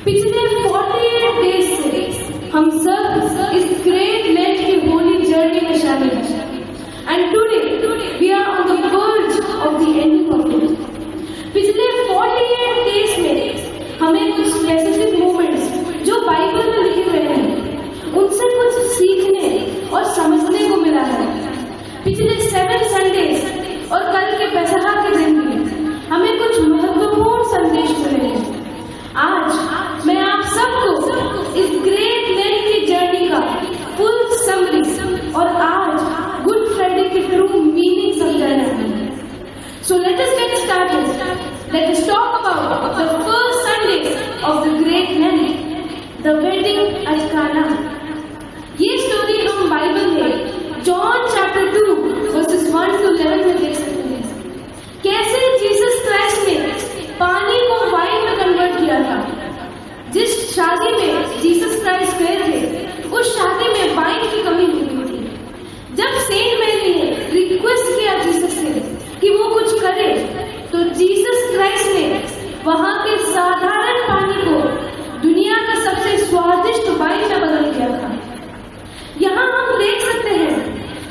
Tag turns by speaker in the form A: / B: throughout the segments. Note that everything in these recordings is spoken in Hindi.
A: पिछले 48 डेज से हम सब इस ग्रेट लेंट की होली जर्नी में शामिल हैं। And today we are on the verge of the ending of it. पिछले 48 डेज में हमें कुछ स्पेसिफिक मोमेंट्स जो बाइबल में लिखे हुए हैं उनसे कुछ सीखने और समझने को मिला है। पिछले 7 संडेज और कल के पैसहा के दिन में हमें कुछ महत्वपूर्ण संदेश मिले हैं। आज मैं आप सबको इस ग्रेट लेंट की जर्नी का फुल समरी और आज गुड फ्राइडे की ट्रू मीनिंग समझाना है। So let us get started. Let us talk about the first Sunday of the great Lent, the wedding at Cana. ये स्टोरी हम बाइबल में जॉन चैप्टर 2 वर्सेस 1 to 11 में देख सकते हैं। कैसे जीसस क्राइस्ट ने पानी को वाइन में कन्वर्ट किया था। जिस शादी में जीसस क्राइस्ट गए थे उस शादी में वाइन की कमी हो गई थी। जब सेंट मैरी ने रिक्वेस्ट किया जीसस से कि वो कुछ करे तो जीसस क्राइस्ट ने वहां के साधारण पानी को दुनिया का सबसे स्वादिष्ट वाइन में बदल दिया था। यहाँ हम देख सकते हैं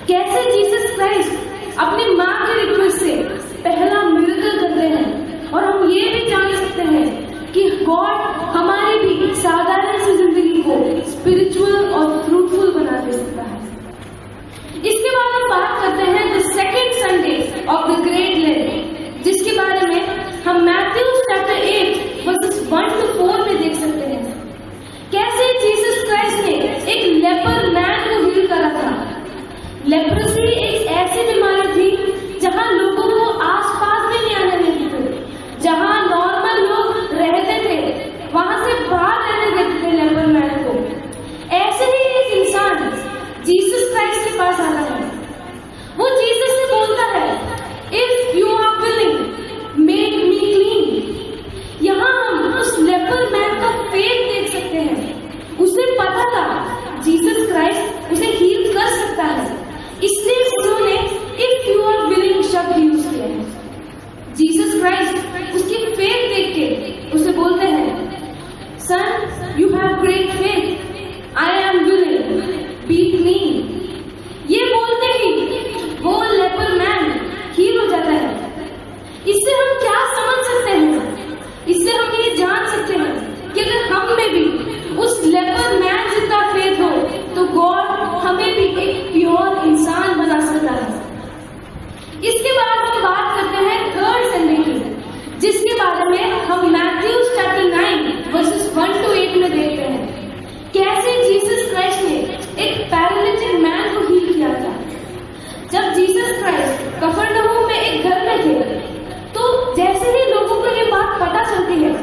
A: कैसे जीसस क्राइस्ट अपनी माँ के रिक्वेस्ट से पहला मिरेकल करते हैं। और हम ये भी जान सकते हैं कि गॉड हमारी भी साधारण सी जिंदगी को स्पिरिचुअल और फ्रूटफुल बना दे सकता है। इसके बाद हम बात करते हैं the second Sunday of the great lent, जिसके बारे में हम मैथ्यू चैप्टर 8 वर्सेस 1 to 4 में देख सकते हैं। कैसे जीसस क्राइस्ट ने एक लेपर मैन को हील करा था। लेप्रोसी एक ऐसी बीमारी थी जहां लोगों को आसपास में नहीं आने देते थे। जहां नॉर्मल लोग रहते थे वहां से बाहर रहने देते थे लेपर मैन को। ऐसे ही एक इंसान जीसस क्राइस्ट के पास आता है। वो जीसस से बोलता है, if you are willing make me clean. यहाँ हम उस लेपर मैन का फेथ देख सकते हैं। उसे पता था जीसस क्राइस्ट उसे हील कर सकता है, इसलिए उन्होंने इफ यू आर विलिंग शब्द यूज किया है। जीसस क्राइस्ट उसकी फेथ देख के उसे बोलते हैं, son you have great faith, I am willing, be clean. ये बोलते ही वो लेपर मैन हील हो जाता है। इससे हम क्या समझ सकते हैं? इससे हम ये जान सकते हैं कि अगर हम में भी उस लेपर मैन जितना फेथ हो तो गॉड हमें भी एक प्योर इंसान बना सकता है। इसके बाद हम बात करते हैं थर्ड संडे की, जिसके बारे में हम मैथ्यू चैप्टर 9 वर्सेस 1 to 8 में देखते हैं। कैसे जीसस क्राइस्ट ने एक पैरालिटिक मैन को हील किया था। जब जीसस क्राइस्ट कफरनहूम में एक घर में थे तो जैसे ही लोगों को ये बात पता चलती है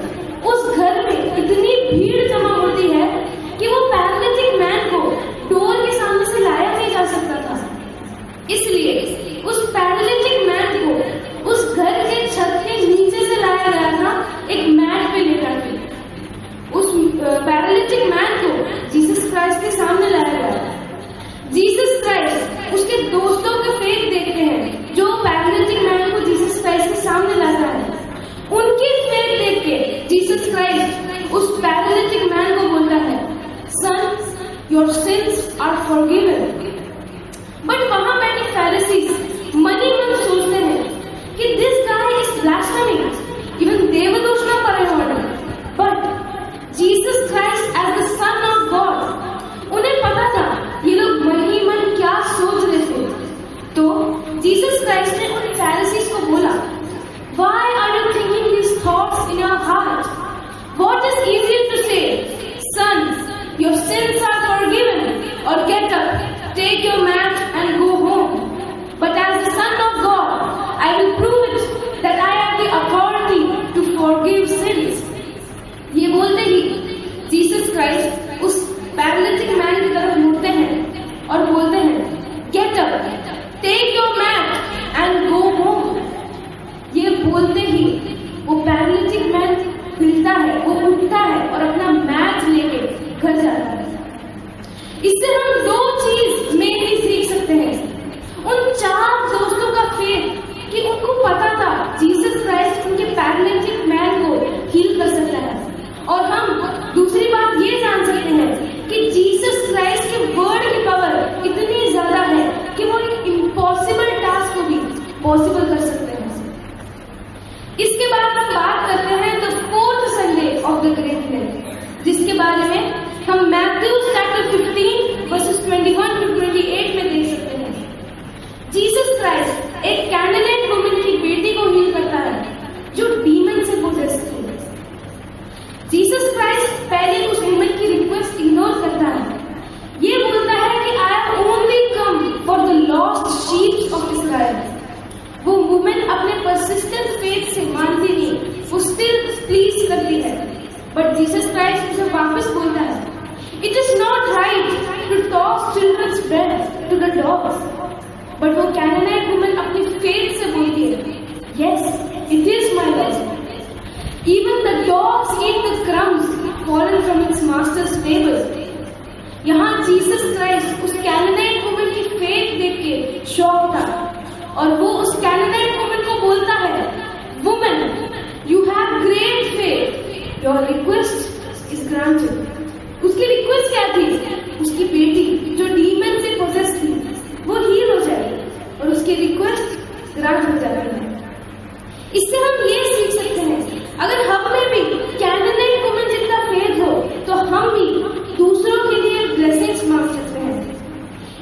A: उस घर में इतनी भीड़ जमा होती है कि वो पैरालिटिक मैन को डोर के सामने से लाया नहीं जा सकता था। इसलिए उस पैरालिटिक मैन को उस घर के छत के नीचे से लाया गया था एक मैट पे लेकर के। उस पैरालिटिक मैन को जीसस क्राइस्ट के सामने लाया गया। जीसस क्राइस्ट उसके दोस्तों के फेथ देखते हैं जो पैरालिटिक मैन को जीसस क्राइस्ट के सामने लाता है। उनकी फेथ देख के जीसस क्राइस्ट उस पैरालिटिक मैन को बोलता है, son your sins are forgiven. But वहां बैठे फैरिसीज मनी मन सोचते हैं कि this guy is blaspheming, even देवदूषण परे होने। But Jesus Christ as the son of God, उन्हें पता था ये लोग मन ही मन क्या सोच रहे थे। तो जीसस क्राइस्ट ने उन फैरिसीज को बोला, Why are you thinking these thoughts in your heart? What is easier to say, son, your sins are forgiven, or get up, take your mat and go home. But as the Son of God, I will prove it that I have the authority to forgive sins. ये बोलते ही जीसस क्राइस्ट उस पैरालिटिक मैन की तरफ मुड़ते हैं और बोलते हैं, get up, take your mat and go home. ये बोलते ही वो पैरालिटिक मैन हिलता है, वो उठता है और अपना मैट लेके घर जाता है। इससे हम दो चीज मेनली सीख एक कैनानाइट वुमन की बेटी को हील करता है जो डीमन से पोजेस्ड थी। जीसस क्राइस्ट पहले उस वुमन की रिक्वेस्ट इग्नोर करता है। ये बोलता है कि I have only come for the lost sheep of Israel. वो वुमन अपने परसिस्टेंट फेथ से मानती नहीं, वो स्टिल प्लीज करती है, बट जीसस क्राइस्ट उसे वापस बोलता है, it is not right to toss children's bread to the dogs. But वो कैनानाइट वुमन अपनी फेथ से बोलती है, yes it is my Lord. Even the dogs eat the crumbs fallen from its master's table. यहाँ जीसस क्राइस्ट उस कैनानाइट वुमन की फेथ देख के शॉक था और वो उस कैनानाइट वुमन को बोलता है, woman you have great faith, your request is granted. उसकी रिक्वेस्ट क्या थी? उसकी बेटी जो डीमन से पोजेस थी वो हील हो जाए और उसकी रिक्वेस्ट ग्रांट हो जाती है। इससे हम ये सीख सकते हैं, अगर हम में भी कैनानाइट वुमन जितना फेथ हो तो हम भी दूसरों के लिए ब्लेसिंग्स मांग सकते हैं।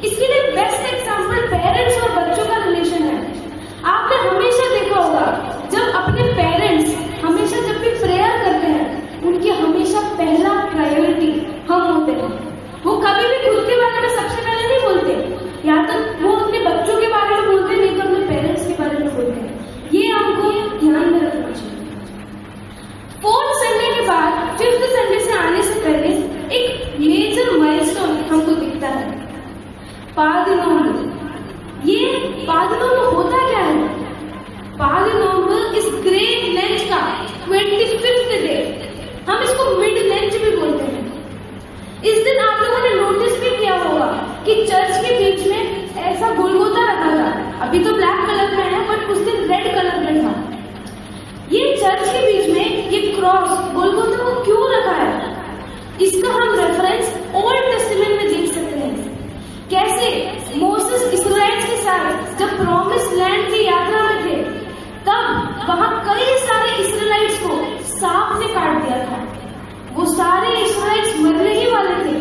A: इसके लिए बेस्ट एग्जांपल पेरेंट्स और बच्चों का रिलेशन है। आपने हमेशा देखा होगा जब अपने पेरेंट्स हमेशा जब भी प्रेयर करते हैं उनकी हमेशा पहला प्रायोरिटी हम होते हैं। वो कभी भी खुद के बारे में सबसे पहले नहीं बोलते, या तो वो अपने बच्चों के बारे में बोलते नहीं तो अपने पेरेंट्स के बारे में बोलते हैं। ये हमको ध्यान में रखना चाहिए। 4th संडे के बाद 5th संडे से आने से पहले एक मेजर माइलस्टोन हमको दिखता है, पादनोम। ये पादनोम होता क्या है? पादनोम इस ग्रेट लेंट का 25th डे, हम इसको मिड लेंट भी बोलते हैं। इस दिन आप लोगों ने नोटिस भी किया होगा कि चर्च के बीच में ऐसा गोलगोता रखा था। अभी तो ब्लैक कलर में है बट उस दिन रेड कलर में था। ये चर्च के बीच में ये क्रॉस गोलगोता को क्यों रखा है? इसका हम रेफरेंस ओल्ड टेस्टामेंट में देख सकते हैं। कैसे मोसेस इस्राएल के साथ जब प्रॉमिस लैंड की यात्रा में थे तब वहां कई सारे इस्राएलिट्स को सांप ने काट दिया था। वो सारे इस्राएलिट्स मरने ही वाले थे,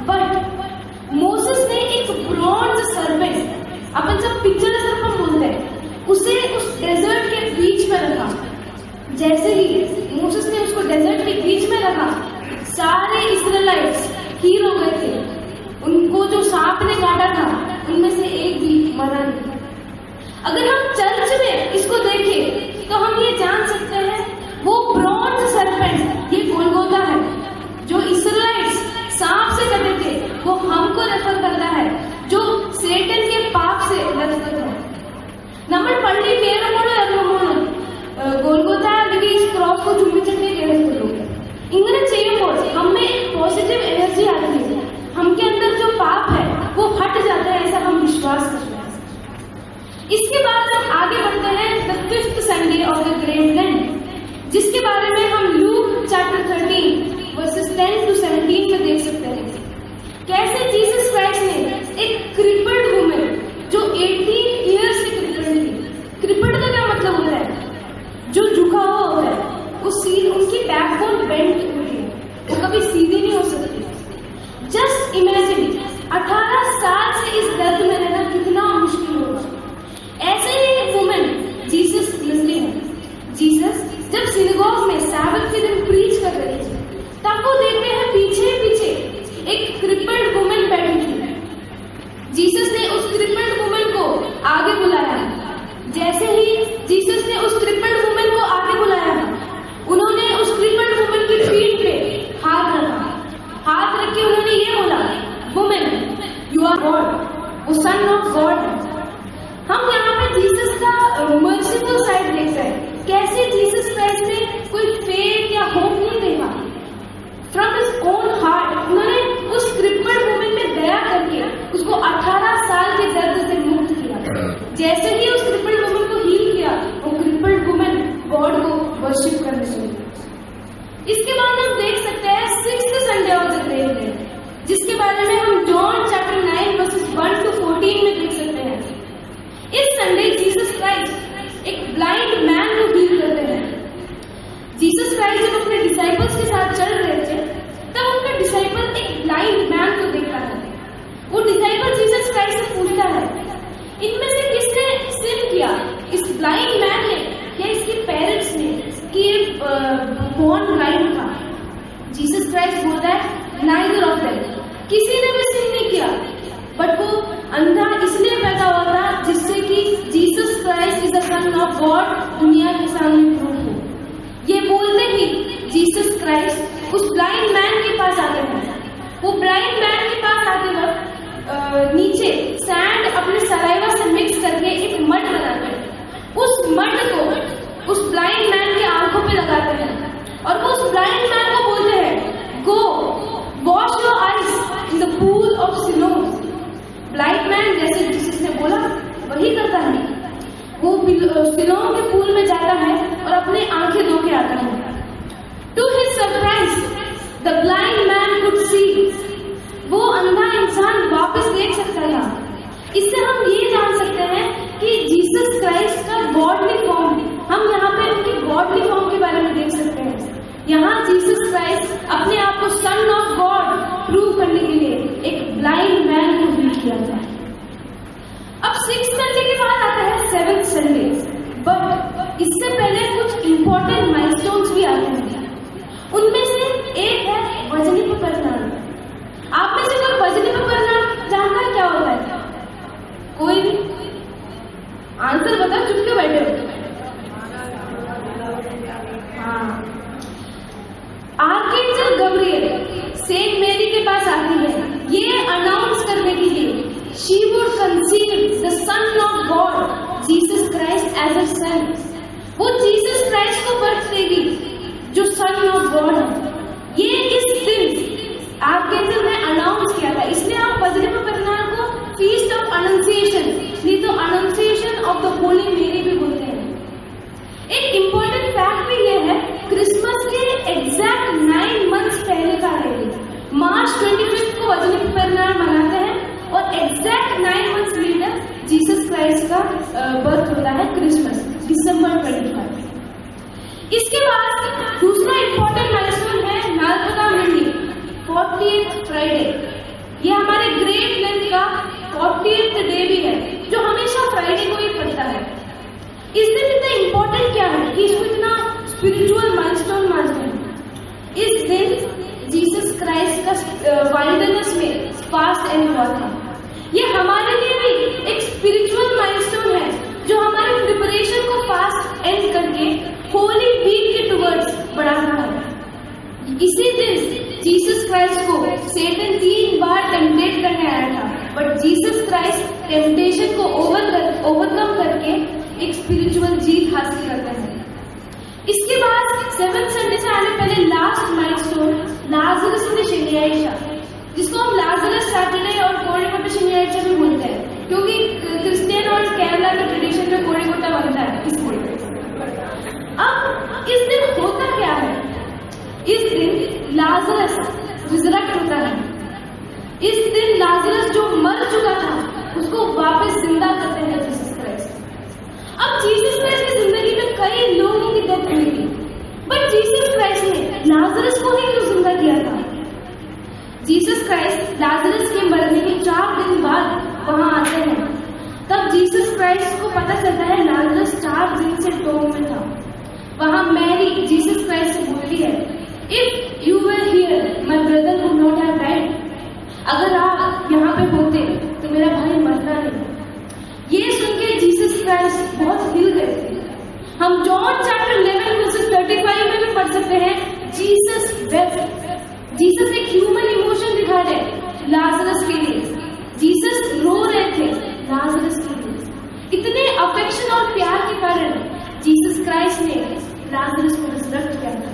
A: बट मोसेस ने एक ब्रॉन्ज सर्पेंट, अपन सब पिक्चर सर्पेंट बोलते हैं, उसे उस डेजर्ट के बीच में रखा। जैसे ही मोसेस ने उसको डेजर्ट के बीच में रखा, सारे इस्राएलिट्स हील हो गए थे। उनको जो सांप ने काटा था उनमें से एक भी मरा नहीं। अगर हम चर्च में इसको देखें तो हम ये जान सकते हैं वो ब्रॉन्ज सर्पेंट, ये गोलगोता है जो इस्राएलिट्स सांप से कटे थे, वो हमको रेफर करता है जो सेटन के पाप से लड़ते थे। നമ്മൾ പള്ളി കയറുമ്പോൾ ഇറങ്ങുമ്പോൾ ഗോൽഗോത്ത അല്ലെങ്കിൽ ഈ ക്രോസ് को ചുംബിച്ചിട്ടേ കയറുള്ളൂ। इങ്ങനെ ചെയ്യുമ്പോൾ हमें पॉजिटिव एनर्जी आती है, हमके अंदर जो पाप है वो हट जाता है, ऐसा हम विश्वास करते हैं। इसके बाद हम आगे बढ़ते हैं the 5th Sunday of the great lent, जिसके बारे में हम लूक चैप्टर 13 वर्सेस 10 to 17 में देख सकते हैं कैसे जीसस क्राइस्ट ने एक क्रिपल्ड वुमन जो 18 ईयर्स से क्रिपल्ड थी। क्रिपल्ड का क्या मतलब होता है? जो झुका हुआ होता है, उनकी बैकबोन बेंड होती है, वो कभी सीधी नहीं हो सकती। जस्ट इमेजिन 18 साल से इस दर्द में रहना कितना मुश्किल होगा। ऐसे ही एक वुमन जीसस मिलती है। जीसस जब सिनेगॉग में सैबत के दिन प्रीच कर रहे थे तब वो देखते हैं पीछे पीछे एक क्रिपल्ड वुमन बैठी थी। जीसस ने उस क्रिपल्ड वुमन को आगे बुलाया। जैसे ही जीसस ने उस क्रिपल्ड वुमन को आगे बुलाया, उन्होंने उस क्रिपल्ड वुमन की पीठ पे हाथ रखा। हाथ रख के उन्होंने ये बोला, वुमन यू आर गॉड, वो सन ऑफ गॉड। हम यहाँ पे जीसस का मर्सीफुल साइड देखते हैं, कैसे जीसस क्राइस्ट ने कोई फेथ या होप नहीं देखा। फ्रॉम हिज ओन हार्ट उन्होंने उस क्रिपल्ड वुमन में दया करके उसको 18 साल के दर्द से मुक्त किया। जैसे ही उस क्रिपल्ड वुमन को हील किया, वो क्रिपल्ड वुमन गॉड को वर्शिप करने लगी। इसके बाद हम देख सकते हैं 6th Sunday of the great lent, जिसके बारे में हम जॉन चैप्टर 9 वर्सेस 1 to 14 में देख सकते हैं। इस संडे जीसस क्राइस्ट एक ब्लाइंड मैन को हील करते हैं। जीसस क्राइस्ट जब अपने डिसाइपल्स के साथ चल रहे थे तब उनका डिसाइपल एक ब्लाइंड मैन को देख रहा था। वो डिसाइपल जीसस क्राइस्ट से पूछता है, इनमें से किसने सिन किया? ब्लाइंड मैन ने या इसके पेरेंट्स ने कि बॉर्न ब्लाइंड था, जीसस क्राइस्ट बोलता है नाइदर ऑफ देम, किसी ने भी सिन नहीं किया, बट वो अंधा इसलिए पैदा हुआ था जिससे कि Jesus Christ is the son of God दुनिया के सामने प्रूव हो। ये बोलते ही जीसस क्राइस्ट उस ब्लाइंड मैन के पास आते हैं। वो ब्लाइंड मैन के पास आते वक्त नीचे सैंड अपने सलाइवा से मिक्स करके एक मड बनाते हैं। उस मड को उस ब्लाइंड मैन के आंखों पे लगाते हैं और वो उस ब्लाइंड मैन को बोलते हैं, go wash your eyes in the pool of Siloam. Blind man जैसे जीसस ने बोला वही करता है, वो सिलोम के पूल में जाता है और अपने आंखें धो के आता है। To his surprise the blind man could see, वो अंधा इंसान वापस देख सकता था। इससे हम ये जान सकते हैं कि जीसस क्राइस्ट का गॉडली फॉर्म, हम यहाँ पे उनकी गॉडली फॉर्म के बारे में देख सकते हैं। यहाँ जीसस क्राइस्ट अपने आप को सन ऑफ गॉड प्रूव करने के लिए एक ब्लाइंड मैन को हील किया था। अब 6th संडे के बाद आता है 7th संडे, बट इससे पहले कुछ इंपॉर्टेंट माइलस्टोन्स भी आते हैं। उनमें से एक है वजनी पर परिणाम। आप में से कोई वजनी पर परिणाम जानता है क्या होता है? कोई भी आंसर बता, चुप क्यों बैठे हो? हाँ, आर्कएंजल गब्रिएल सेंट मेरी के पास आती है ये अनाउंस करने के लिए she would conceive the son of God Jesus Christ as her son। वो जीसस क्राइस्ट को बर्थ देगी जो सन ऑफ गॉड है। ये इस दिन आर्कएंजल ने अनाउंस किया था, इसलिए आप वजनी पर परिणाम को फीस्ट ऑफ अनंसिएशन, नहीं तो अनंसिएशन ऑफ द होली मेरी भी बोलते हैं। एक इंपॉर्टेंट फैक्ट भी ये है, क्रिसमस के एग्जैक्ट 9 मंथ्स पहले का है। मार्च 25 को वजनी पर परिणाम मनाते हैं और exact 9 months later Jesus Christ का बर्थ होता है क्रिसमस, दिसंबर 25। इसके बाद दूसरा इंपॉर्टेंट माइलस्टोन है नालकता मंडी 40th फ्राइडे। ये हमारे ग्रेट लेंथ का 40th डे भी है जो हमेशा फ्राइडे को ही पड़ता है। इस दिन इतना इंपॉर्टेंट क्या है कि इसको इतना स्पिरिचुअल माइलस्टोन मानते हैं। इस दिन जीसस क्राइस्ट का वाइल्डनेस में फास्ट एंड हुआ था। ये हमारे लिए भी एक स्पिरिचुअल माइलस्टोन है जो हमारे प्रिपरेशन को फास्ट एंड करके होली वीक के टुवर्ड्स बढ़ाता है। इसी दिन जीसस क्राइस्ट को सैटन 3 बार टेम्पटेट करने आया था, बट जीसस क्राइस्ट टेम्पटेशन को ओवरकम करके एक स्पिरिचुअल जीत हासिल करते हैं। इसके बाद 7th संडे से आने पहले लास्ट माइलस्टोन लाजरस ने शनियाईशा, जिसको हम लाजरस सैटरडे और कोरिगोटा शनियाईशा भी बोलते हैं, क्योंकि क्रिश्चियन और केरला के ट्रेडिशन में कोरिगोटा बनता है इसलिए। अब इस दिन होता क्या है? इस दिन लाजरस रिजरेक्ट होता है। इस दिन लाजरस जो मर चुका था उसको वापस जिंदा करते हैं जीसस क्राइस्ट। अब जीसस क्राइस्ट की जिंदगी में कई लोगों की डेथ हुई थी, बट जीसस क्राइस्ट ने लाजरस को ही क्यों जिंदा किया था? जीसस क्राइस्ट लाजरस के मरने के 4 दिन बाद वहां आते हैं। तब जीसस क्राइस्ट को पता चलता है लाजरस 4 दिन से टोम में था। वहां मैरी जीसस क्राइस्ट से बोलती है, if you were here my brother would not have died. अगर आप यहाँ पे होते तो मेरा भाई मरना नहीं। ये सुन के जीसस क्राइस्ट बहुत हिल गए थे। हम जॉन चैप्टर 11 वर्सेस 35 में भी पढ़ सकते हैं, जीसस वेप्ट। जीसस एक ह्यूमन इमोशन दिखा रहे लाजरस के लिए। जीसस रो रहे थे लाजरस के लिए। इतने अफेक्शन और प्यार के कारण जीसस क्राइस्ट ने लाजरस को रिजरेक्ट किया था।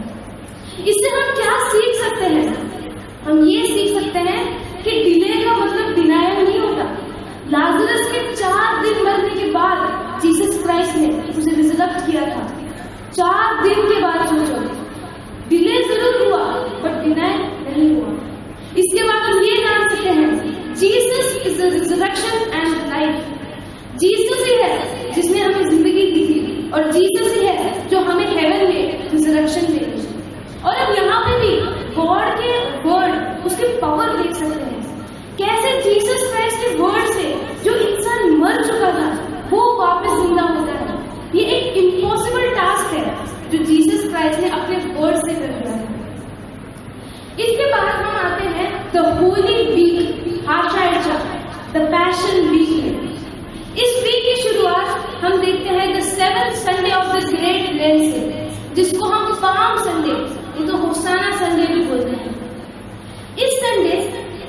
A: इससे हम क्या सीख सकते हैं? हम ये सीख सकते हैं कि डिले का मतलब डिनायल नहीं होता। लाजरस के 4 दिन मरने के बाद जीसस क्राइस्ट ने उसे रिजरेक्ट किया था। 4 दिन के बाद सोचो, डिले जरूर हुआ बट डिनायल नहीं हुआ। इसके बाद हम ये जान सकते हैं, Jesus is the resurrection and life. Jesus ही है जिसने हमें जिंदगी दी थी और जीसस ही है जो हमें हेवन में रिजरेक्शन देगी। और अब यहाँ पे भी गॉड के वर्ड, उसकी पावर देख सकते हैं, कैसे जीसस क्राइस्ट के वर्ड से जो इंसान मर चुका था वो वापस जिंदा होता है। ये क्राइस्ट ने अपने वर्ड से कर दिया। इसके बाद हम आते हैं the holy week, Ashadh, the passion week में। इस वीक की शुरुआत हम देखते हैं the 7th Sunday of the great Lent से, जिसको हम पाम संडे, ये तो होसाना संडे भी बोलते हैं। इस संडे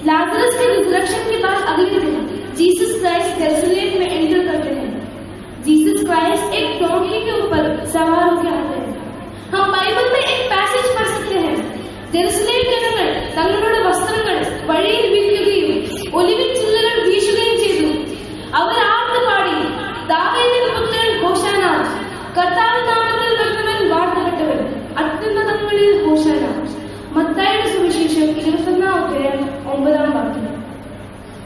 A: लाजरस के रिजरेक्शन के बाद अगले दिन जीसस क्राइस्ट जेरूसलम में एंटर करते हैं। जीसस क्राइस्ट एक डोंकी के ऊपर सवार होकर आते हैं। हम बाइबल में एक पैसेज पढ़ सकते हैं, ജെറുസലേം ജനങ്ങൾ തങ്ങളുടെ വസ്ത്രങ്ങൾ വഴിയിൽ വിൽക്കുകയും ഒലിവിൻ ചില്ലകൾ വീശുകയും ചെയ്തു. അവർ ആർത്തുപാടി, ദാവീദിൻ പുത്രൻ ഹോശാന, കർത്താവ് നാമത്തിൽ വരുന്നവൻ വാഴ്ത്തപ്പെട്ടവൻ, അത്യുന്നതങ്ങളിൽ ഹോശാന. മത്തായിയുടെ സുവിശേഷം 21:9.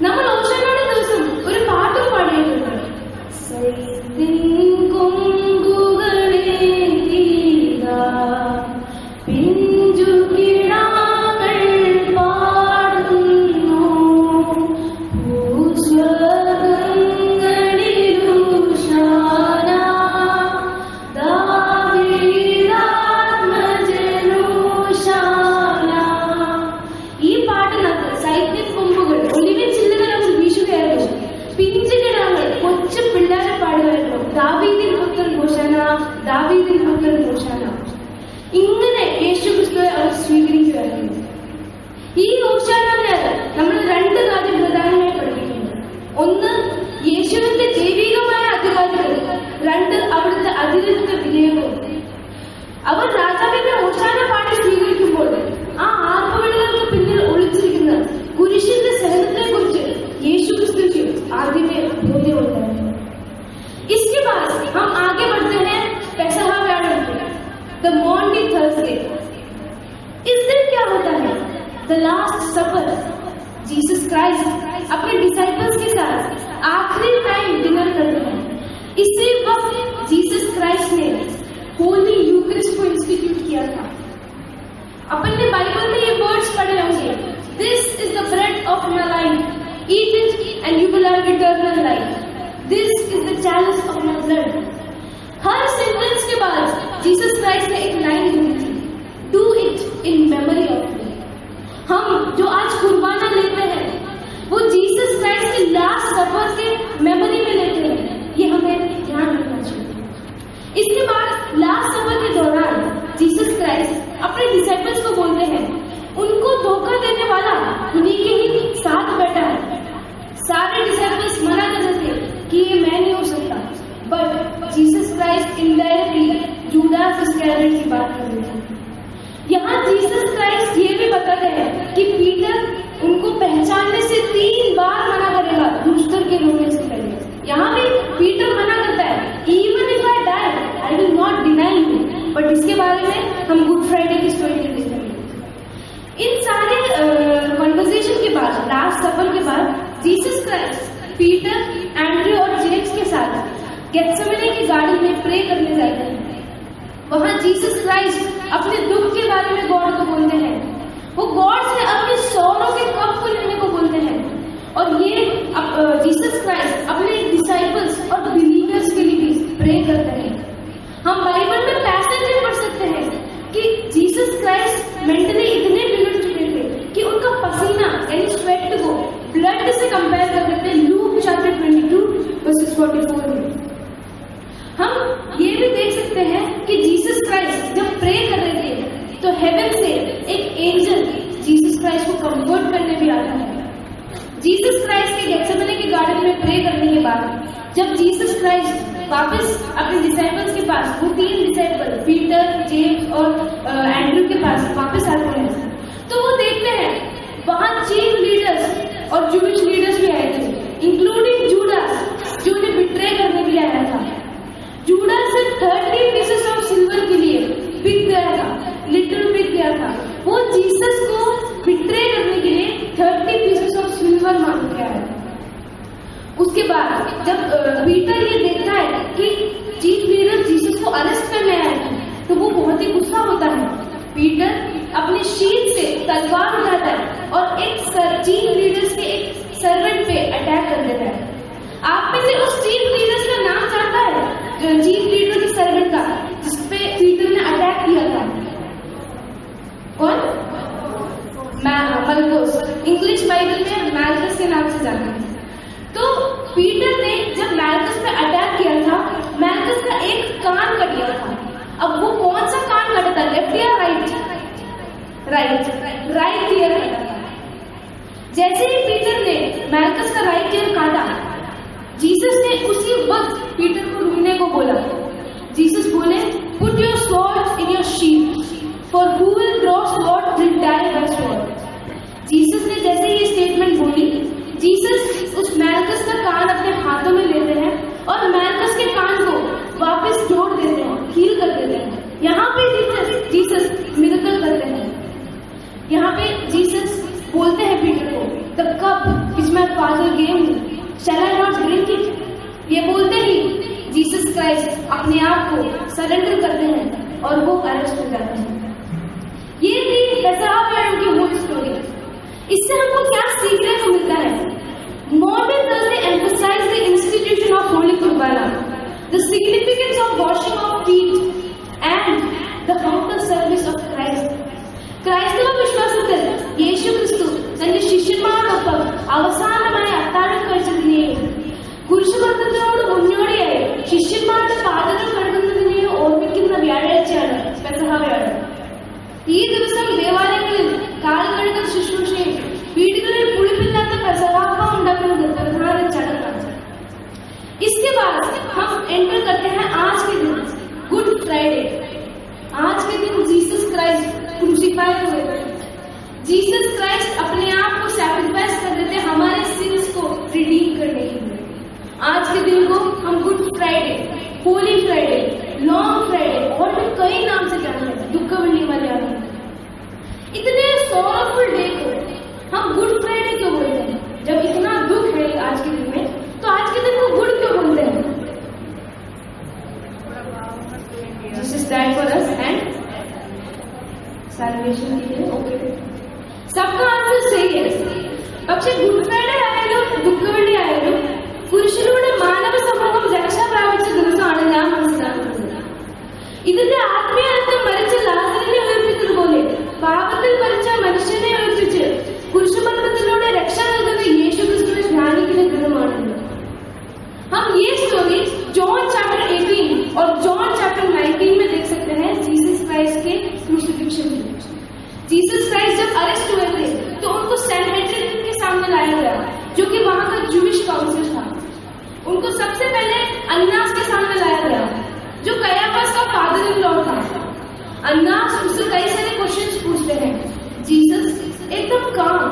A: നമ്മൾ ഹോശാനയുടെ ദിവസം ഒരു പാട്ടും പാടിയിട്ടുണ്ട്. ഇങ്ങനെ യേശുക്രിസ്തുവെ അവർ സ്വീകരിക്കുകയായിരുന്നു. ഈ ഹോശാനയിൽ നമ്മൾ രണ്ട് കാര്യം പ്രധാനമായി പഠിപ്പിക്കുന്നു. ഒന്ന്, യേശുവിന്റെ ദൈവികമായ അധികാരങ്ങൾ. രണ്ട്, അവിടുത്തെ അതിരിക്ത വിനയവും. അവർ രാജാവിന്റെ ഹോശാന പാടി സ്വീകരിക്കുമ്പോൾ ആ ആർപ്പുവിളികൾക്ക് പിന്നിൽ ഒളിച്ചിരിക്കുന്ന കുരിശിന്റെ സഹനത്തെ കുറിച്ച് യേശുക്രിസ്തുവിന് ആദ്യമേ ബോധ്യമുണ്ടായിരുന്നു. इसके बाद हम आगे बढ़ते हैं पेसहा व्यापार पे, द मॉन्डी थर्सडे। इस दिन क्या होता है? The last supper. Jesus Christ अपने डिसाइपल्स के साथ आखिरी टाइम डिनर करते हैं। इसी वक्त जीसस क्राइस्ट ने होली यूक्रिस्ट को इंस्टीट्यूट किया था। अपन ने बाइबल में ये वर्ड्स पढ़े होंगे, this is the bread of my life, eat it and you will have eternal life, this is the chalice of my blood। Her sentence के बाद जीसस क्राइस्ट ने एक लाइन बोली थी, do it in memory of me. हम जो आज कुर्बाना लेते हैं वो जीसस क्राइस्ट के लास्ट सफर के मेमोरी में लेते हैं, ये हमें ध्यान रखना चाहिए। इसके बाद लास्ट सफर के दौरान जीसस क्राइस्ट अपने डिसाइपल्स को बोलते हैं, उनको धोखा देने वाला उन्हीं के ही साथ बैठा है। सारे डिसाइपल्स मना कर रहे थे कि ये मैं नहीं हो सकता, but Jesus Christ indirectly Judas Iscariot की बात कर रहे थे। यहाँ जीसस क्राइस्ट ये भी बताते हैं कि पीटर उनको पहचानने से 3 बार मना करेगा रूस्टर के रोने से पहले। यहाँ भी पीटर मना करता है, even if I die I will not deny you. But इसके बारे में हम गुड फ्राइडे की स्टोरी में देखेंगे। इन सारे कॉन्वर्सेशन के बाद, लास्ट सफर के बाद, जीसस क्राइस्ट पीटर, एंड्रयू और जेम्स के साथ गेत्सेमनी की गार्डन में प्रे करने जाते हैं। वहां जीसस क्राइस्ट अपने दुख के बारे में गॉड को बोलते हैं। वो गॉड से अपने सौरों के कप को लेने को बोलते हैं। और ये जीसस क्राइस्ट अपने डिसाइपल्स और बिलीवर्स के लिए भी प्रे करते हैं। हम बाइबल में पैसेज पढ़ सकते हैं कि जीसस क्राइस्ट मेंटली इतने बिगड़ चुके थे कि उनका पसीना यानी स्वेट को ब्लड से कंपेयर कर देते हैं लूक चैप्टर 22:44 में। हम ये भी देख सकते हैं कि जीसस क्राइस्ट जब प्रे कर रहे थे तो हेवन से एक एंजल जीसस क्राइस्ट को कंफर्ट करने भी आता है। जीसस क्राइस्ट के गेत्सेमनी के गार्डन में प्रे करने के बाद जब जीसस क्राइस्ट वापस अपने डिसाइपल्स के पास, वो 3 डिसाइपल पीटर, जेम्स और एंड्रयू के पास वापस आते हैं, तो वो देखते हैं वहां चीफ लीडर्स और जूविश लीडर्स भी आए थे, इंक्लूडिंग जूडास जो उन्हें बिट्रे करने के लिए आया था। जूडास से 30 पीसेस ऑफ सिल्वर के लिए बिक गया था, लिटरल बिक गया था। वो जीसस को बिट्रे करने के लिए 30 पीसेस ऑफ सिल्वर मांग के आया था। उसके बाद जब पीटर ये देखता है कि चीफ लीडर जीसस को अरेस्ट करने आए थे तो वो बहुत ही गुस्सा होता है। पीटर अपने शील्ड से तलवार उठाता है और एक चीफ लीडर्स के एक सर्वेंट पे अटैक कर देता है। आप में से उस चीफ लीडर्स का नाम जानता है? जो चीफ लीडर के सर्वेंट का जिस पे पीटर ने अटैक किया था, राइट ईयर काटा था। जैसे ही पीटर ने मैल्कस का राइट ईयर काटा, जीसस ने उसी वक्त पीटर को रुकने को बोला। जीसस बोले, put your sword in your shield, for who will draw sword will die by sword. Jesus ने जैसे ये स्टेटमेंट बोली, जीसस उस मैल्कस का कान अपने हाथों में लेते हैं और मैल्कस के कान को वापस जोड़ देते हैं, हील कर देते हैं। यहाँ पे जीसस मिरेकल करते हैं। यहाँ पे जीसस बोलते हैं पीटर को, the cup which my father give me, shall I not drink it. ये बोलते ही जीसस क्राइस्ट अपने आप को सरेंडर करते हैं और वो अरेस्ट हो जाते हैं। ये थी पेसहावर की मूल स्टोरी। इससे हमको क्या सीखने को मिलता है? Maundy Thursday emphasize the institution of holy Qurbana, the significance of washing of feet and the humble service of Christ. ക്രൈസ്തവ വിശ്വാസത്തിൽ യേശു ക്രിസ്തു തന്റെ ശിഷ്യന്മാരോടൊപ്പം അവസാനമായി അത്താഴം കഴിച്ചതിനെയും കുരിശുമരണത്തിനോട് മുന്നോടിയായി ശിഷ്യന്മാരുടെ പാദങ്ങൾ കഴുകുന്നതിനെയും ഓർമ്മിക്കുന്ന വ്യാഴാഴ്ചയാണ് പെസഹ വ്യാഴം. ഈ ദിവസം ദേവാലയങ്ങളിൽ കാൽ കഴുകൽ ശുശ്രൂഷയും വീടുകളിൽ പുളിപ്പില്ലാത്ത പെസഹാപ്പം ഉണ്ടാക്കുന്നത് പ്രധാന ചടങ്ങാണ്. इसके बाद हम एंटर करते हैं आज के दिन, गुड फ्राइडे. आज के दिन जीसस क्राइस्ट क्रूसिफाई हुए. जीसस क्राइस्ट अपने आप को सैक्रिफाइस कर देते हमारे सिंस को रिडीम करने के लिए. आज के दिन को हम good Friday, Holi Friday, long Friday और भी कई नाम से जानते हैं, दुखवल्ली वाले आते हैं. इतने सोरफुल डे को हम गुड फ्राइडे क्यों बोलते हैं? जब इतना दुख है आज के दिन में, तो आज के दिन को गुड क्यों बोलते हैं? Jesus died for us and salvation के लिए. ओके, सबका आंसर सही है. പക്ഷെ ഗുഡ് ഫ്രൈഡേ ആയാലും ദുഃഖവെള്ളി ആയാലും പുരുഷനിലൂടെ മാനവ സമൂഹം രക്ഷ പ്രാപിച്ച ദിവസമാണ് ഞാൻ മനസ്സിലാക്കുന്നത്. ഇതിന്റെ ആത്മീയ അർത്ഥം മരിച്ച ലാസറിനെ ഉയർപ്പിച്ചതുപോലെ പാപത്തിൽ മരിച്ച മനുഷ്യനെ ഉയർപ്പിച്ച് കുരിശുമരണത്തിലൂടെ രക്ഷ നൽകുന്ന യേശുക്രിസ്തുവിനെ ധ്യാനിക്കുന്ന ദിനമാണ്. हम ये स्टोरी जॉन चैप्टर 18 और जॉन चैप्टर 19 में देख सकते हैं. जीसस क्राइस्ट के क्रूसिफिक्शन में जीसस क्राइस्ट जब अरेस्ट हुए थे तो उनको सैनहेड्रिन के सामने लाया गया, जो कि वहां का जूइश काउंसिल था. उनको सबसे पहले अन्नास के सामने लाया गया, जो कयाफास का फादर इन लॉ था. अन्नास उससे कई सारे क्वेश्चंस पूछते हैं. जीसस एकदम काम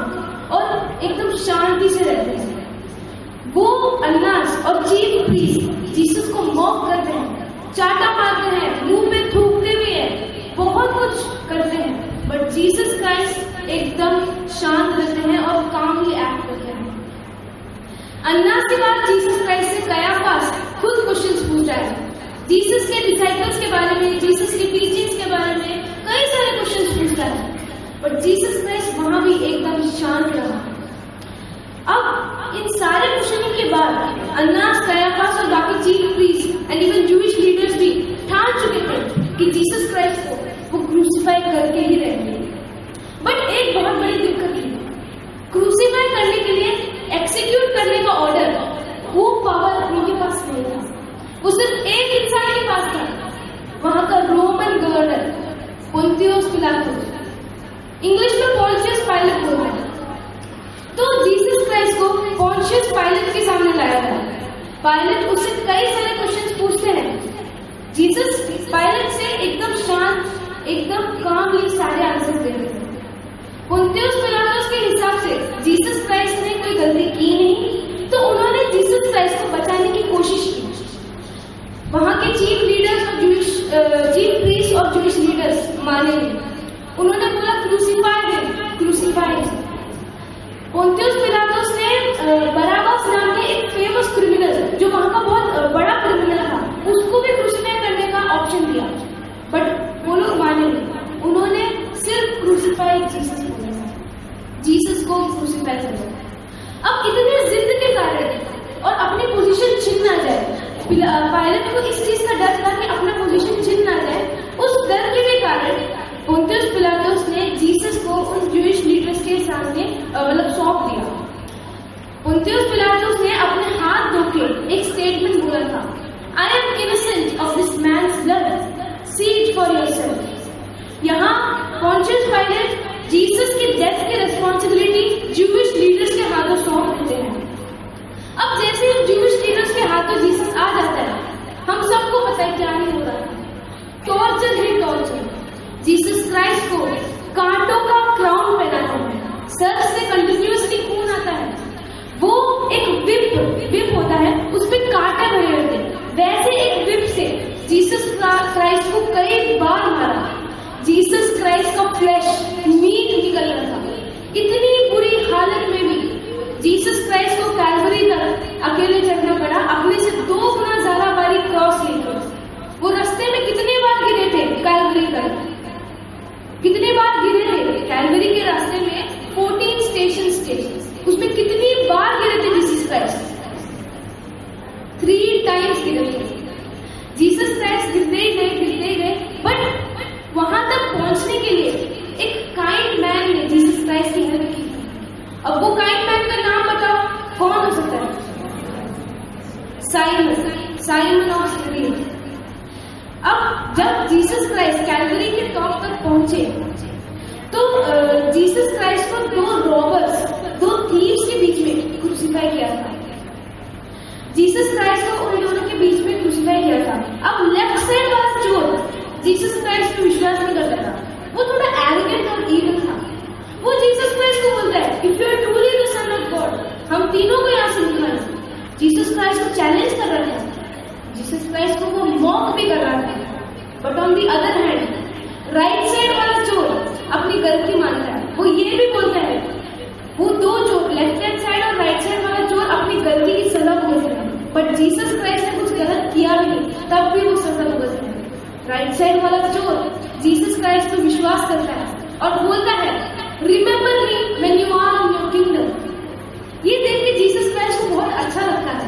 A: और एकदम शांति से रहते हैं. वो अन्नास और चीफ प्रीस्ट जीसस को मॉक करते हैं, चाटा मारते हैं, मुंह पे थूकते भी हैं, बहुत कुछ करते हैं. बट जीसस क्राइस्ट एकदम शांत रहते हैं और कामली एक्ट करते हैं. अन्नास के बाद जीसस क्राइस्ट से कयाफास खुद क्वेश्चंस पूछता है. जीसस के डिसाइपल्स के बारे में, जीसस की टीचिंग्स के बारे में कई सारे क्वेश्चंस पूछता है. बट जीसस क्राइस्ट वहां भी एकदम शांत रहा. अब इन सारे क्वेश्चनों के बाद अन्नास, कयाफास और बाकी chief priest and even Jewish leaders भी ठान चुके थे कि जीसस क्राइस्ट को वो क्रूसिफाई करके ही रहेंगे. बट एक बहुत बड़ी दिक्कत थी. क्रूसिफाई करने के लिए एक्सिक्यूट करने का ऑर्डर, वो पावर उनके पास नहीं था. वो सिर्फ एक इंसान के पास था, वहां का रोमन गवर्नर पोंतियस पिलातुस, इंग्लिश में पोंटियस पायलट बोलते हैं. तो जीसस क्राइस्ट को पोंटियस पायलट के सामने लाया था. पायलट उससे कई सारे क्वेश्चंस पूछते हैं. जीसस पायलट से एकदम शांत, एकदम कामली सारे आंसर देते हैं. पोंटियस पिलातुस के हिसाब से जीसस क्राइस्ट ने कोई गलती की नहीं, तो उन्होंने जीसस क्राइस्ट को बचाने की कोशिश की. वहां के चीफ लीडर्स और चीफ प्रीस्ट और जूइश लीडर्स माने नहीं. उन्होंने बोला क्रूसिफाई. पोंटियस पिलातुस ने बराबस नाम के एक फेमस क्रिमिनल, जो वहां का बहुत बड़ा क्रिमिनल था, उसको भी क्रूसिफाई करने का ऑप्शन दिया. बट वो लोग माने नहीं. उन्होंने सिर्फ क्रूसिफाई जीसस को क्रूसिफाई किया. अब इतने जिद के कारण और अपनी पोजीशन छिन ना जाए, पायलट को इस चीज का डर था कि अपना पोजीशन छिन ना जाए. उस डर के कारण पोंटियस पिलातुस ने जीसस को उन जूइश लीडर्स के सामने सौंप दिया. पोंटियस पिलातुस ने अपने हाथ धोके एक स्टेटमेंट बोला था, I am innocent of this man's blood, see it for yourself. यहाँ पोंटियस पायलट जीसस क्राइस्ट का फ्लैश मीट निकल रहा था। इतनी बुरी हालत में भी जीसस क्राइस्ट को कैलवरी तक अकेले चढ़ना पड़ा, अपने से 2 गुना ज्यादा बारी क्रॉस लेकर। वो रास्ते में कितने बार गिरे थे कैलवरी तक, कितने बार गिरे थे कैलवरी के रास्ते में 14 स्टेशन थे, उसमें कितनी बार गिरे थे जीसस क्राइस्ट? 3 टाइम्स गिरे थे। जीसस क्राइस्ट गिरते गए, बट वहां तक पहुंचने के लिए एक काइंड मैन ने जीसस क्राइस्ट की हेल्प की। अब वो काइंड मैन का नाम बताओ, कौन हो सकता है? Simon of Syrian. अब जब जीसस क्राइस्ट कैलवरी के टॉप तक पहुंचे तो जीसस क्राइस्ट को 2 रॉबर्स, 2 थीव्स के बीच में क्रूसिफाई किया था। जीसस क्राइस्ट को उन दोनों के बीच में क्रूसिफाई किया था। अब लेफ्ट साइड वाला चोर जीसस क्राइस्ट को विश्वास नहीं करता था, वो थोड़ा एरोगेंट और ईगल था। वो जीसस क्राइस्ट को बोलता है, if you are truly the son of God, हम तीनों को यहाँ से निकालना। जीसस क्राइस्ट को चैलेंज कर रहा था, जीसस क्राइस्ट को वो मॉक भी कर रहा था। But on the other hand right side वाला चोर अपनी गलती मानता है। वो ये भी बोलता है, वो 2 चोर लेफ्ट हैंड साइड और राइट साइड वाला चोर अपनी गलती की सजा भुगत रहे हैं, बट जीसस क्राइस्ट ने कुछ गलत किया भी नहीं, तब भी वो सजा भुगत रहे हैं। राइट साइड वाला चोर जीसस क्राइस्ट पर विश्वास करता है और बोलता है, remember me when you are in your kingdom. ये देख के जीसस क्राइस्ट को बहुत अच्छा लगता है।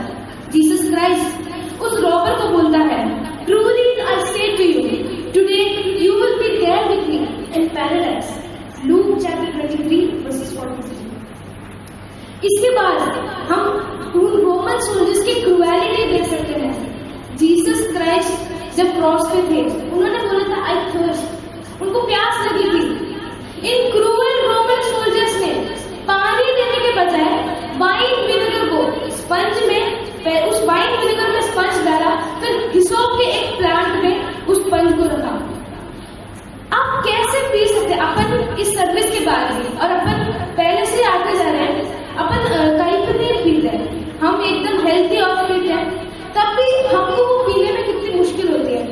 A: जीसस क्राइस्ट उस रॉबर को बोलता है, truly I say to you today you will be there with me in paradise. Luke chapter 23 verses 43। इसके बाद हम उन रोमन सोल्जर्स की क्रूएलिटी देख सकते हैं। जीसस क्राइस्ट जब क्रॉस पे थे, उन्होंने बोला था आई थर्स्ट, उनको प्यास लगी थी। इन क्रूएल रोमन सोल्जर्स ने पानी देने के बजाय वाइन विनेगर को स्पंज में, उस वाइन विनेगर में स्पंज डाला, फिर हिसोप के एक प्लांट में उस स्पंज को रखा। आप कैसे पी सकते? अपन इस सर्विस के बाद में और अपन पहले से आते जा रहे हैं, अपन कहीं पर नहीं पीते हैं, हम एकदम हेल्थी और फिट हैं, तब भी हमको वो पीने में कितनी मुश्किल होती है,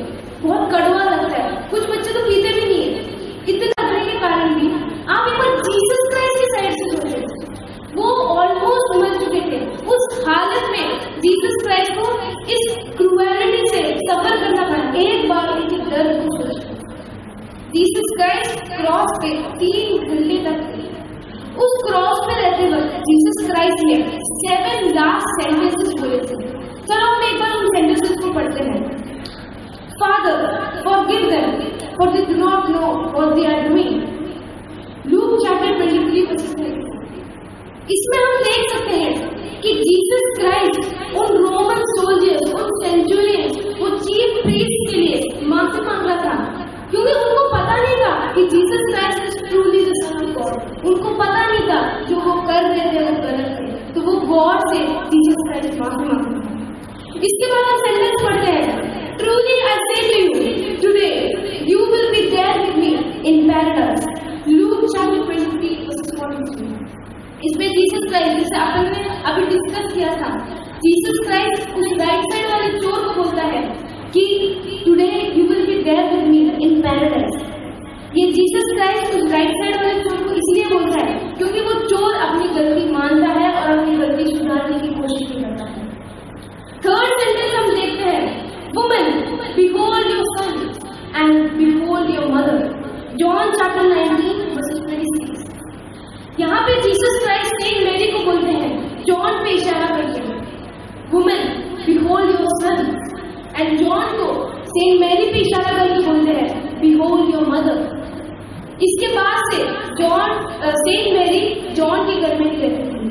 A: बहुत कड़वा लगता है। कुछ बच्चे तो पीते भी नहीं है। इतने लगने के कारण भी आप एक बार जीसस क्राइस्ट की साइड से सोचें, वो ऑलमोस्ट मर चुके थे। उस हालत में जीसस क्राइस्ट को इस क्रूएलिटी से सफर करना पड़ा। एक बार उनके दर्द को सोचो। जीसस क्राइस्ट क्रॉस पे 3 घंटे तक थे। उस क्रॉस पे रहते वक्त जीसस क्राइस्ट ने 7 लास्ट सेंटेंसेस बोले थे। चलो हम एक बार उन सेंटेंसेस को पढ़ते हैं। Father, forgive them, for they do not know what they are doing. Luke chapter 23 verses 3. इसमें हम देख सकते हैं कि जीसस क्राइस्ट उन रोमन सोल्जर्स, उन सेंचुरियंस, वो चीफ प्रीस्ट के लिए माफी मांग रहा था, क्योंकि उनको पता नहीं था कि Jesus Christ is truly the son of God. उनको पता नहीं था जो वो कर रहे थे वो गलत थे, तो वो गॉड से जीसस क्राइस्ट माफी मांगते थे। इसके बाद हम सेंटेंस पढ़ते हैं, Truly I say to you, today you will be there with me in paradise. Luke chapter 23 verses 43. इसमें जीसस क्राइस्ट, जिसे अपन ने अभी डिस्कस किया था, जीसस क्राइस्ट उस राइट साइड वाले चोर को बोलता है कि today you will be there with me in paradise. ये जीसस क्राइस्ट उस राइट साइड वाले चोर को इसलिए बोलता है क्योंकि वो चोर अपनी गलती मानता है और अपनी गलती सुधारने की कोशिश भी करता है। थर्ड सेंटेंस हम देखते हैं, Woman, behold your son and behold your mother. John chapter 19 verses 26. यहाँ पे जीसस क्राइस्ट सेंट मैरी को बोलते हैं, जॉन पे इशारा करते हैं, Woman, behold your son, and John को सेंट मैरी पे इशारा करके बोलते हैं, behold your mother. इसके बाद से सेंट मैरी जॉन के घर में ही रहती थी।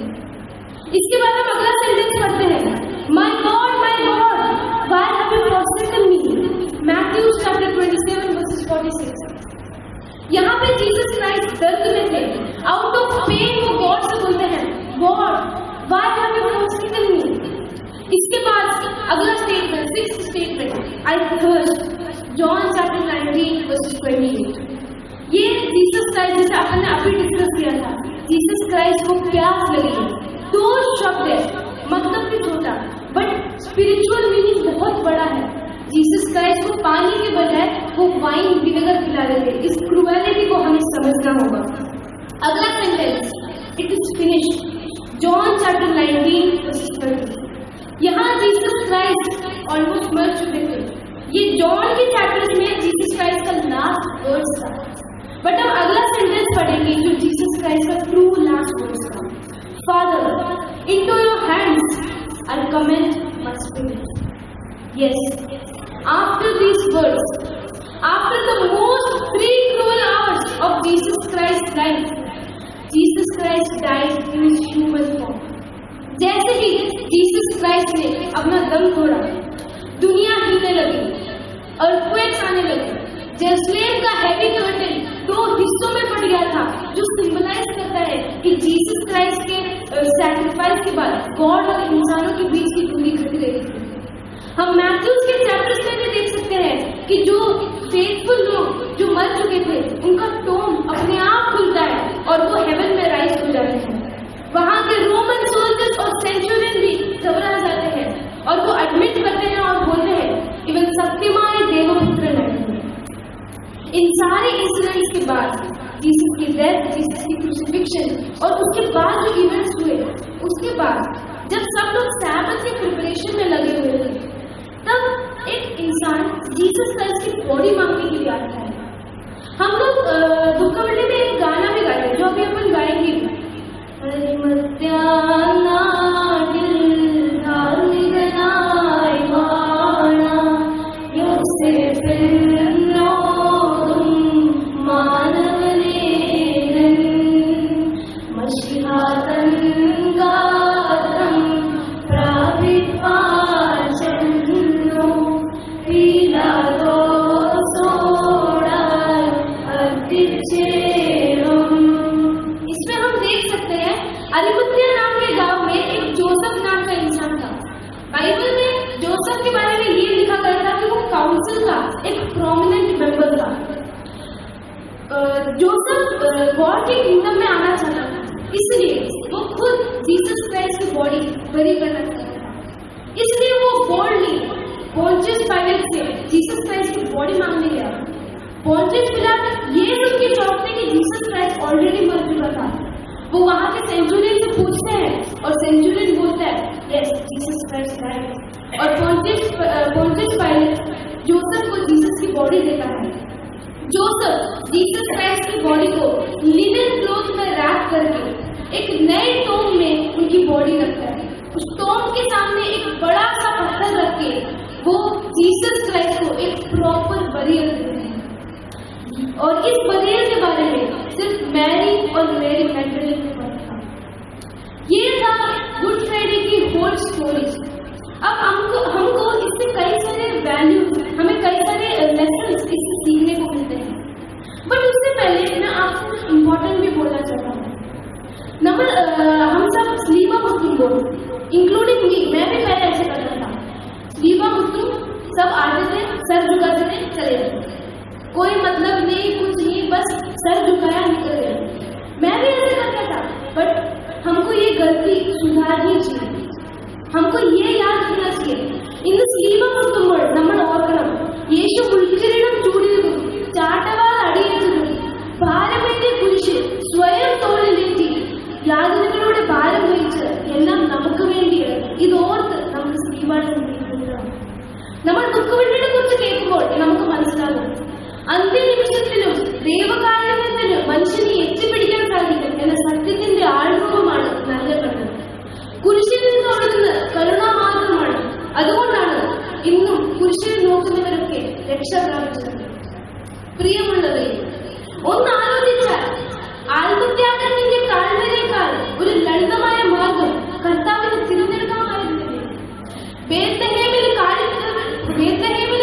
A: इसके बाद हम अगला सेंटेंस पढ़ते हैं, My God, why have you forsaken me? Matthew chapter 27 verses 46. यहाँ पे जीसस क्राइस्ट दर्द में थे, आउट ऑफ पेन वो गॉड से बोलते हैं, God why have you forsaken me? इसके बाद अगला statement, 6th statement, I thirst. John chapter 19 verses 28. ये जीसस क्राइस्ट जिसे अपन ने अभी डिस्कस किया था, जीसस क्राइस्ट को प्यास लगी। 2 शब्द है, मतलब भी छोटा बट स्पिरिचुअल मीनिंग बहुत बड़ा है। जीसस क्राइस्ट को पानी के बजाय वो वाइन विनेगर पिला रहे थे। इस क्रूएलिटी को हमें समझना होगा। अगला sentence, it is finished, John chapter 19:30। यहाँ जीसस क्राइस्ट ऑलमोस्ट मर चुके थे। ये जॉन के चैप्टर में जीसस क्राइस्ट का लास्ट वर्ड्स था। बट हम अगला सेंटेंस पढ़ेंगे जो जीसस क्राइस्ट का ट्रू लास्ट वर्ड्स था। Father, into your hands I commend my spirit. Yes, after these words, after the most 3 cruel hours of Jesus Christ's life, Jesus Christ died in his human form. जैसे ही जीसस क्राइस्ट ने अपना दम तोड़ा, दुनिया हिलने लगी, अर्थक्वेक्स आने लगे, जेरूसलेम का हेवी कर्टन 2 हिस्सों में फट गया था, जो सिंबलाइज करता है कि जीसस क्राइस्ट के सैक्रिफाइस के बाद गॉड और इंसानों के बीच की दूरी घट गई थी। हम मैथ्यूज के चैप्टर्स में भी देख सकते हैं कि जो फेथफुल लोग जो मर चुके थे, उनका टोम अपने आप खुलता है और वो हेवन में राइज हो जाते हैं। वहां के रोमन सोल्जर्स और सेंचुरियन भी घबरा जाते हैं और वो एडमिट करते हैं और बोलते हैं इवन सत्यमाय देवपुत्र नहीं। इन सारे इंसिडेंट्स के बाद जीसस की डेथ, जीसस की क्रूसिफिक्शन और उसके बाद जो इवेंट्स हुए, उसके बाद जब सब लोग सैबत के प्रिपरेशन में लगे हुए थे, तब एक इंसान जीसस क्राइस्ट की बॉडी मांगने के लिए आता है। हम लोग दुखमंडी में एक गाना भी गाते हैं जो अभी अपन गाएंगे। अरिमथिया नाम के गांव में एक जोसेफ नाम का इंसान था। बाइबल में जोसेफ के बारे में ये लिखा गया था कि वो काउंसिल का एक प्रोमिनेंट मेंबर था। जोसेफ गॉड के किंगडम में आना चाहता था, इसलिए वो खुद जीसस क्राइस्ट की बॉडी बरी करना चाहता था। इसलिए वो बोल्डली पोंटियस पाइलेट से जीसस क्राइस्ट की बॉडी मांगने गया। पोंटियस पिलातस ये सुन के चौंकते कि जीसस क्राइस्ट ऑलरेडी मर चुका था। वो वहां के सेंचुरियन से पूछते हैं और सेंचुरियन बोलता है यस जीसस क्राइस्ट डाइड। और पोंटियस पाइलेट जोसेफ को जीसस की बॉडी देता है। जोसेफ जीसस क्राइस्ट की बॉडी को लिनन क्लॉथ में रैप करके एक नए टोम में उनकी बॉडी रखता है। उस टोम के सामने एक बड़ा सा पत्थर रख के वो जीसस क्राइस्ट को एक प्रॉपर बरियल देते हैं। और इस बरियल के बारे में सिर्फ मैरी और मेरी मैगडलेन को पता था। ये था गुड फ्राइडे की होल स्टोरी। अब हमको इससे कई सारे वैल्यूज, हमें कई सारे लेसन्स इससे सीखने को मिलते हैं। बट उससे पहले मैं आपको कुछ इम्पोर्टेंट भी बोलना चाहता हूँ। हम सब स्लीवा मुस्लिम लोग, इंक्लूडिंग मी, मैं भी पहले ऐसे करता था। स्लीवा मुस्लिम सब आते थे, सर झुकाते थे, चले जाते, कोई मतलब नहीं, कुछ नहीं, बस सर झुकाया निकल गया। मैं भी ऐसे करता था। बट हमको ये गलती सुधारनी चाहिए। हमको ये याद रखना चाहिए, ഇന്ന് സ്ലീവ മുട്ടുമ്പോൾ നമ്മൾ ഓർക്കണം, യേശു ഉൾക്കിരീടം ചൂടിയതും ചാട്ടവാർ അടിയേറ്റതും ഭാരമേറിയ കുരിശ് സ്വയം തോളിലേറ്റി യാതനകളുടെ ഭാരം വഹിച്ച് എല്ലാം നമുക്ക് വേണ്ടിയാണ്. ഇതോർത്ത് നമ്മൾ സ്ലീവാണ് നിൽക്കുന്നത്. നമ്മൾ ദുഃഖവെള്ളിനെ കുറിച്ച് കേൾക്കുമ്പോൾ നമുക്ക് മനസ്സിലാകും, അന്ത്യനിമിഷത്തിലും ദൈവകാരുണ്യത്തിന് മനുഷ്യനെ എത്തിപ്പിടിക്കാൻ സാധിക്കും എന്ന സത്യത്തിന്റെ ആൾരൂപമാണ് നൽകപ്പെട്ടത്. കുരിശിൽ നിന്ന് അവിടുന്ന് കരുണ മാത്രമാണ്. അതുകൊണ്ടാണ് ഇന്നും കുരിശിൽ നോക്കുന്നവരൊക്കെ രക്ഷ പ്രാപിച്ചത്. പ്രിയമുള്ളവരെ, ഒന്ന് ആലോചിച്ചാൽ ആത്മത്യാഗത്തിന്റെ കാൽവരേക്കാൾ ഒരു ലളിതമായ മാർഗം കർത്താവിന് തിരഞ്ഞെടുക്കാമായിരുന്നില്ലേ? ബേത്ലഹേമിൽ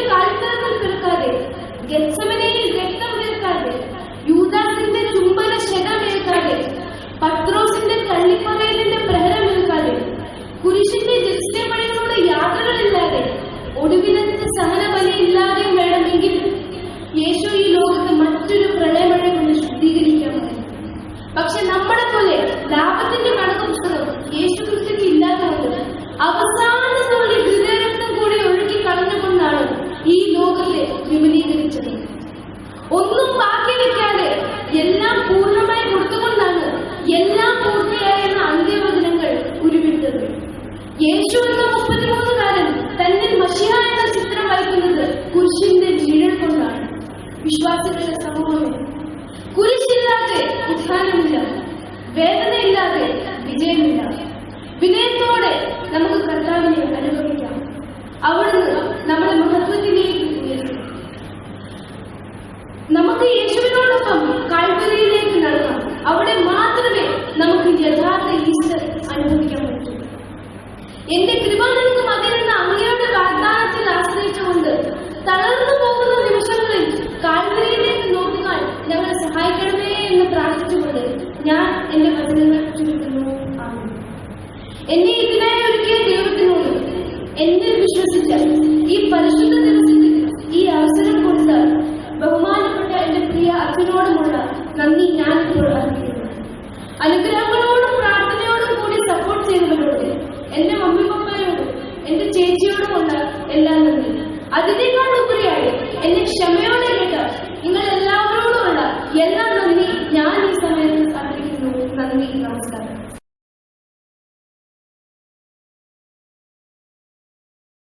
A: കാലിത്തറകൾ തീർക്കാതെ, ഗെത്സമനയിൽ രക്തം തീർക്കാതെ, യൂദാസിന്റെ ചുംബന ശരമേൽക്കാതെ, പത്രോസിന്റെ കള്ളിപ്പറയലിന്റെ പ്രഹരമേൽക്കാതെ, കുരിശിന്റെ ജെറുസലേമിലൂടെ യാത്രകളില്ലാതെ, ഒടുവിലത്തെ സഹനബലിയില്ലാതെയും വേണമെങ്കിൽ യേശു ഈ ലോകത്ത് മറ്റൊരു പ്രളയമഴ കൊണ്ട് ശുദ്ധീകരിക്കാമായിരുന്നു. പക്ഷെ നമ്മളെ പോലെ ലാഭത്തിന്റെ കണക്ക് പുസ്തകം യേശു ക്രിസ്തുക്ക് ഇല്ലാത്തതുകൊണ്ട് അവസാന തുള്ളി ഹൃദയരക്തം കൂടി ഒഴുകി കളഞ്ഞുകൊണ്ടാണ് ഈ ലോകത്തെ വിപുലീകരിച്ചത്. ഒന്നും ബാക്കി വെക്കാതെ എല്ലാം പൂർണ്ണമായി കൊടുത്തുകൊണ്ടാണ് എല്ലാം പൂർത്തിയായെന്ന അന്ത്യവചനങ്ങൾ ഉരുവിട്ടത്. യേശു എന്ന 33-കാരൻ തന്നിൽ മശിഹ എന്ന ചിത്രം വഹിക്കുന്നത് കുരിശിന്റെ നിഴൽ കൊണ്ടാണ്. വിശ്വാസികളുടെ സമൂഹമേ, കുരിശില്ലാതെ ഉത്ഥാനമില്ല, വേദനയില്ലാതെ വിജയമില്ല. വിനയത്തോടെ നമുക്ക് കർത്താവിനെ അനുഭവിക്കാം. അവിടുന്ന് നമ്മുടെ മഹത്വത്തിലേക്ക് ഉയർത്തും. നമുക്ക് യേശുവിനോടൊപ്പം കാൽവരിയിലേക്ക് നടക്കാം. അവിടെ മാത്രമേ നമുക്ക് യഥാർത്ഥ ഈസ്റ്റർ അനുഭവിക്കാൻ പറ്റൂ. എന്റെ കൃപ നിനക്ക് മതിയെന്ന അങ്ങയുടെ വാഗ്ദാനത്തിൽ ആശ്രയിച്ചുകൊണ്ട് തളർന്നു പോകുന്ന നിമിഷങ്ങളിൽ കാൽവരിയിലേക്ക് നോക്കുവാൻ ഞങ്ങളെ സഹായിക്കണമേ എന്ന് പ്രാർത്ഥിച്ചുകൊണ്ട് ഞാൻ എന്റെ വചനങ്ങൾ ചുരുക്കുന്നു. എന്നെ ഇതിനായി ഒരുക്കിയ ദൈവത്തിനോട് എന്നിൽ വിശ്വസിച്ച ഈ പരിശുദ്ധ ദിവസത്തിൽ ഈ അവസരം കൊടുത്ത ബഹുമാനപ്പെട്ട എന്റെ പ്രിയ അച്ഛനോടുമുള്ള നന്ദി ഞാൻ ഇപ്പോൾ അറിയിക്കുന്നു. അനുഗ്രഹങ്ങളോടും പ്രാർത്ഥനയോടും കൂടി സപ്പോർട്ട് ചെയ്തവരോട്, എന്റെ മമ്മി പപ്പയോടും എന്റെ ചേച്ചിയോടുമുള്ള എല്ലാ നന്ദി. അതിനേക്കാൾ ഉപരിയായി എന്നെ ക്ഷമയോടെ കേട്ട നിങ്ങളെല്ലാം